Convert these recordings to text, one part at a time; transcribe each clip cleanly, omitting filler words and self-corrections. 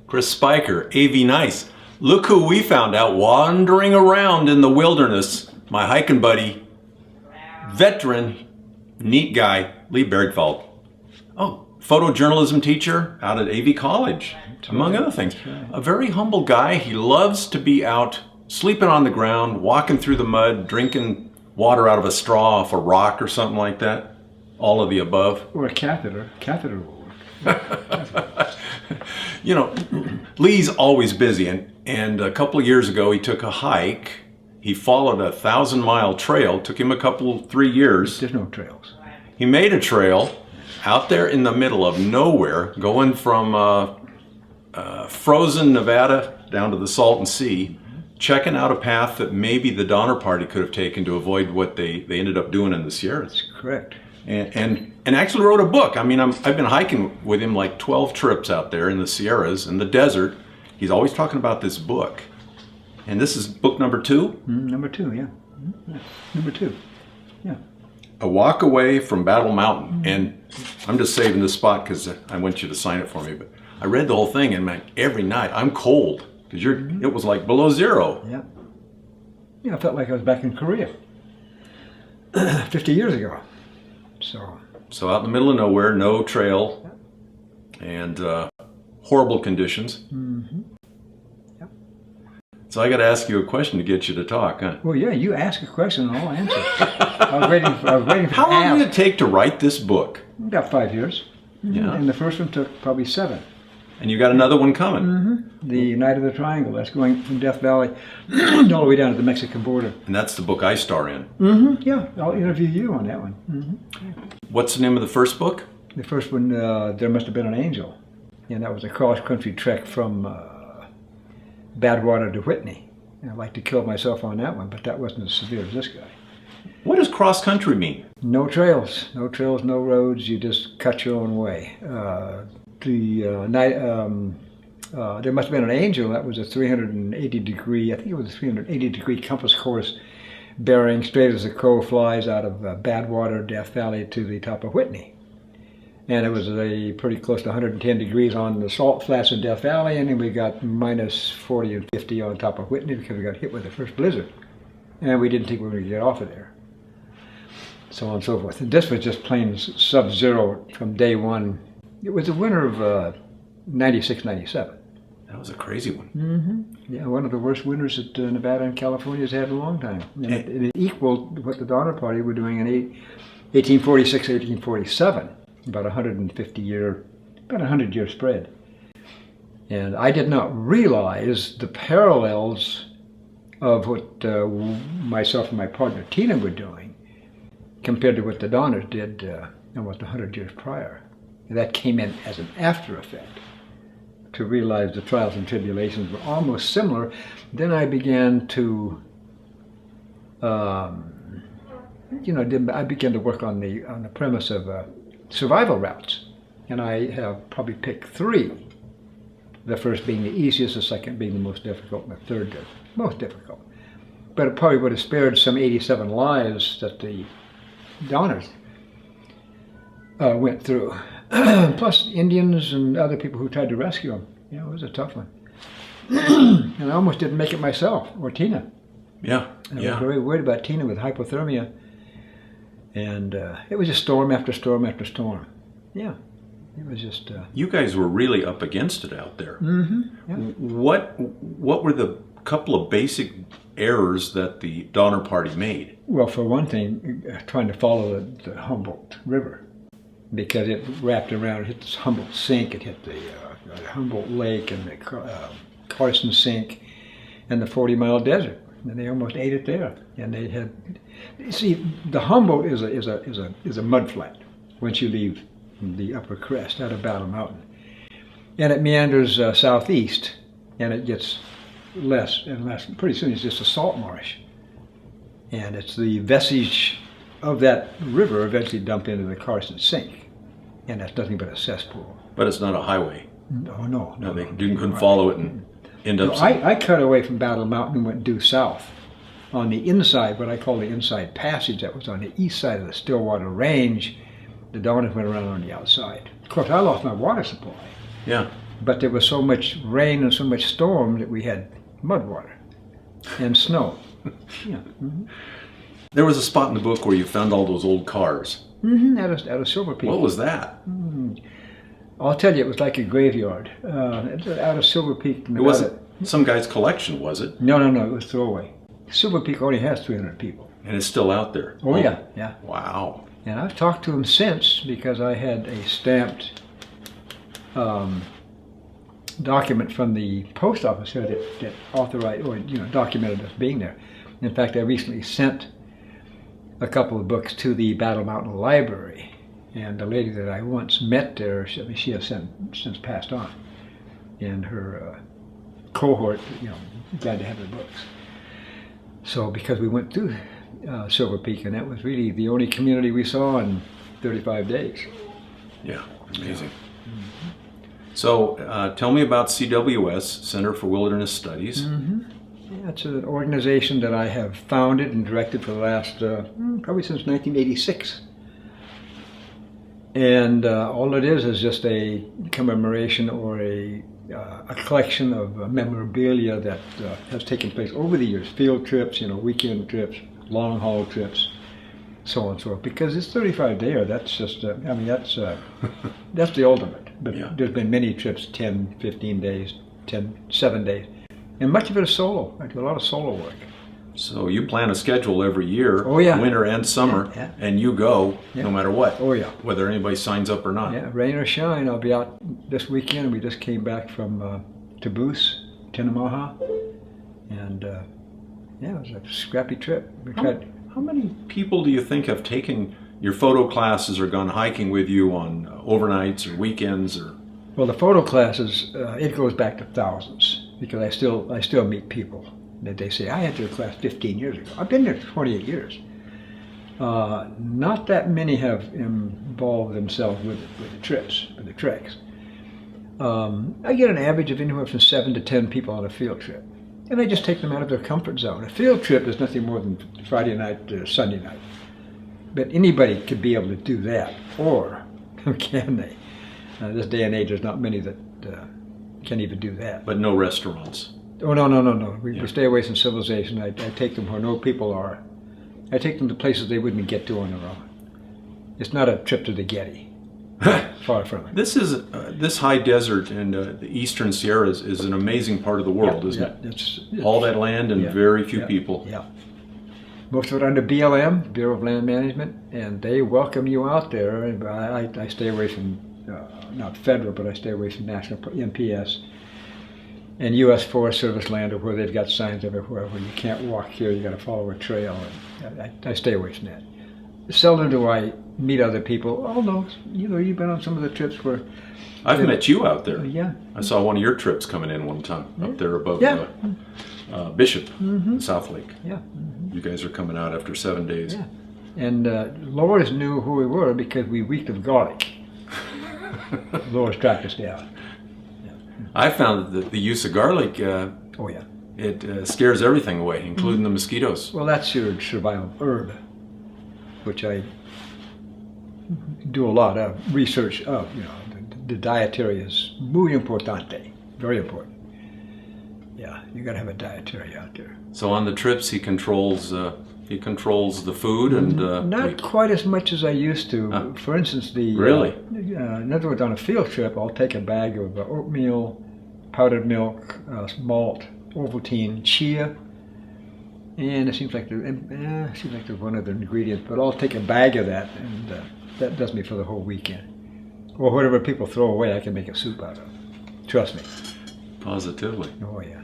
Chris Spicher, AV Nice. Look who we found out wandering around in the wilderness. My hiking buddy, veteran, neat guy, Lee Bergthold. Oh, photojournalism teacher out at AV College, among other things. A very humble guy. He loves to be out sleeping on the ground, walking through the mud, drinking water out of a straw off a rock or something like that. All of the above. Or a catheter. Catheter will work. You know, Lee's always busy, and a couple of years ago he took a hike. He followed a 1,000-mile trail. Took him 3 years. There's no trails. He made a trail out there in the middle of nowhere, going from frozen Nevada down to the Salton Sea, checking out a path that maybe the Donner Party could have taken to avoid what they ended up doing in the Sierras. That's correct. And actually wrote a book. I mean, I've been hiking with him like 12 trips out there in the Sierras, in the desert. He's always talking about this book. And this is book number 2? Number 2, yeah. Number 2, yeah. A Walk Away from Battle Mountain. And I'm just saving this spot because I want you to sign it for me. But I read the whole thing, and man, every night I'm cold because it was like below zero. Yeah. Yeah, I felt like I was back in Korea 50 years ago. So out in the middle of nowhere, no trail, and horrible conditions. Mm-hmm. Yep. So I got to ask you a question to get you to talk, huh? Well, yeah, you ask a question and I'll answer. I was waiting for How long did it take to write this book? About 5 years. Yeah. And the first one took probably 7. And you got another one coming. Mm-hmm. The Night of the Triangle. That's going from Death Valley all the way down to the Mexican border. And that's the book I star in. Mm-hmm. Yeah, I'll interview you on that one. Mm-hmm. What's the name of the first book? The first one, There Must Have Been an Angel. And that was a cross-country trek from Badwater to Whitney. And I'd like to kill myself on that one, but that wasn't as severe as this guy. What does cross-country mean? No trails, no roads. You just cut your own way. There Must Have Been an Angel. That was a 380 degree, I think it was a 380 degree compass course bearing straight as a crow flies out of Badwater, Death Valley to the top of Whitney. And it was a pretty close to 110 degrees on the salt flats in Death Valley, and then we got minus 40 and 50 on top of Whitney because we got hit with the first blizzard. And we didn't think we were going to get off of there. So on and so forth. And this was just plain sub-zero from day one. It was the winter of 96, 97. That was a crazy one. Mm-hmm. Yeah, one of the worst winters that Nevada and California has had in a long time. And it equaled what the Donner Party were doing in 1846, 1847. About 100-year spread. And I did not realize the parallels of what myself and my partner Tina were doing compared to what the Donners did almost 100 years prior. And that came in as an after effect to realize the trials and tribulations were almost similar. Then I began to I began to work on the premise of survival routes, and I have probably picked 3. The first being the easiest, the second being the most difficult, and the third the most difficult. But it probably would have spared some 87 lives that the Donners went through. Plus Indians and other people who tried to rescue them. Yeah, it was a tough one. And I almost didn't make it myself, or Tina. Yeah, I was very worried about Tina with hypothermia. And it was just storm after storm after storm. Yeah, it was just... You guys were really up against it out there. Mm-hmm. Yeah. What were the couple of basic errors that the Donner Party made? Well, for one thing, trying to follow the Humboldt River, because it wrapped around, it hit this Humboldt Sink, it hit the Humboldt Lake and the Carson Sink and the 40-mile desert. And they almost ate it there. And they had, see, the Humboldt is a mud flat once you leave the upper crest out of Battle Mountain, and it meanders southeast, and it gets less and less. Pretty soon, it's just a salt marsh, and it's the vestige of that river eventually dump into the Carson Sink, and that's nothing but a cesspool. But it's not a highway. No. You couldn't follow it and end up... I cut away from Battle Mountain and went due south. On the inside, what I call the inside passage, that was on the east side of the Stillwater Range, the Donners went around on the outside. Of course, I lost my water supply. Yeah. But there was so much rain and so much storm that we had mud water and snow. Yeah. There was a spot in the book where you found all those old cars. Out of Silver Peak. What was that? I'll tell you, it was like a graveyard. Out of Silver Peak. It wasn't some guy's collection, was it? No, it was throwaway. Silver Peak only has 300 people. And it's still out there. Oh, yeah. Wow. And I've talked to him since because I had a stamped document from the post office here that authorized or documented us being there. In fact, I recently sent a couple of books to the Battle Mountain Library, and the lady that I once met there, she has since passed on, and her cohort, glad to have the books. So because we went through Silver Peak, and that was really the only community we saw in 35 days. Yeah, amazing. So tell me about CWS, Center for Wilderness Studies. Yeah, it's an organization that I have founded and directed for the last, probably since 1986. And all it is just a commemoration or a collection of memorabilia that has taken place over the years. Field trips, weekend trips, long haul trips, so on and so forth. Because it's 35 days, that's just, that's the ultimate. But there's been many trips, 10, 15 days, 7 days. And much of it is solo. I do a lot of solo work. So you plan a schedule every year, Oh, yeah. winter and summer, Yeah. and you go no matter what. Oh, yeah. Whether anybody signs up or not. Yeah, rain or shine, I'll be out this weekend. We just came back from Taboose, Tinnemaha, and it was a scrappy trip. How many people do you think have taken your photo classes or gone hiking with you on overnights or weekends? Or Well, the photo classes, it goes back to thousands because I still meet people that they say, I had your class 15 years ago. I've been there 28 years. Not that many have involved themselves with the trips, with the treks. I get an average of anywhere from 7 to 10 people on a field trip. And I just take them out of their comfort zone. A field trip is nothing more than Friday night to Sunday night. But anybody could be able to do that, or can they? This day and age, there's not many that can even do that. But no restaurants. Oh, no. We stay away from civilization. I take them where no people are. I take them to places they wouldn't get to on their own. It's not a trip to the Getty. Far from it. This high desert in the eastern Sierras is an amazing part of the world, isn't it? It's all that land and very few people. Yeah. Most of it under BLM, Bureau of Land Management, and they welcome you out there. I stay away from, not federal, but I stay away from national NPS and U.S. Forest Service land, or where they've got signs everywhere where you can't walk here, you got to follow a trail. And I stay away from that. Seldom do I meet other people. Although, you've been on some of the trips where I've met you out there. Yeah. I saw one of your trips coming in one time up there above Bishop, South Lake. Yeah. You guys are coming out after 7 days. Yeah. And Loris knew who we were because we reeked of garlic. Loris tracked us down. I found that the use of garlic, it scares everything away, including the mosquitoes. Well, that's your survival herb, which I do a lot of research of. The dietary is muy importante, very important. Yeah, you got to have a dietary out there. So on the trips, he controls the food and not quite as much as I used to. For instance, really, in other words, on a field trip, I'll take a bag of oatmeal, powdered milk, malt, Ovaltine, chia, and it seems like there's one other ingredient. But I'll take a bag of that, and that does me for the whole weekend. Or whatever people throw away, I can make a soup out of. Trust me. Positively. Oh yeah.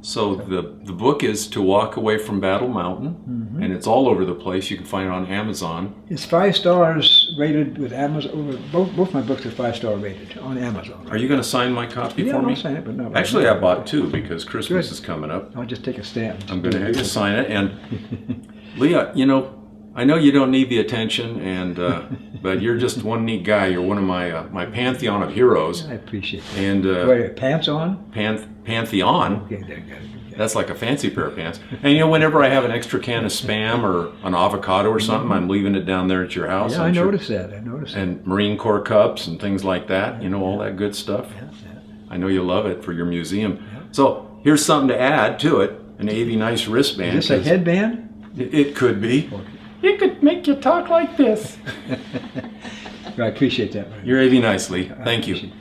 So the book is To Walk Away from Battle Mountain, and it's all over the place. You can find it on Amazon. It's 5 stars rated with Amazon. Both my books are 5-star rated on Amazon. Are you going to sign my copy for me? I'll sign it, but no. Actually, I bought 2 because Christmas is coming up. I'll just take a stamp. I'm going to have you sign it. And Leah, I know you don't need the attention, and but you're just one neat guy. You're one of my pantheon of heroes. I appreciate it. And Wait, pants on? Pantheon. Okay, there you go. That's like a fancy pair of pants. And whenever I have an extra can of Spam or an avocado or something, I'm leaving it down there at your house. Yeah, I noticed that. And Marine Corps cups and things like that, all that good stuff. Yeah. I know you love it for your museum. Yeah. So here's something to add to it, an AV Nice wristband. Is this a headband? It could be. It could make you talk like this. I appreciate that. You're AV Nice, Lee. Thank you.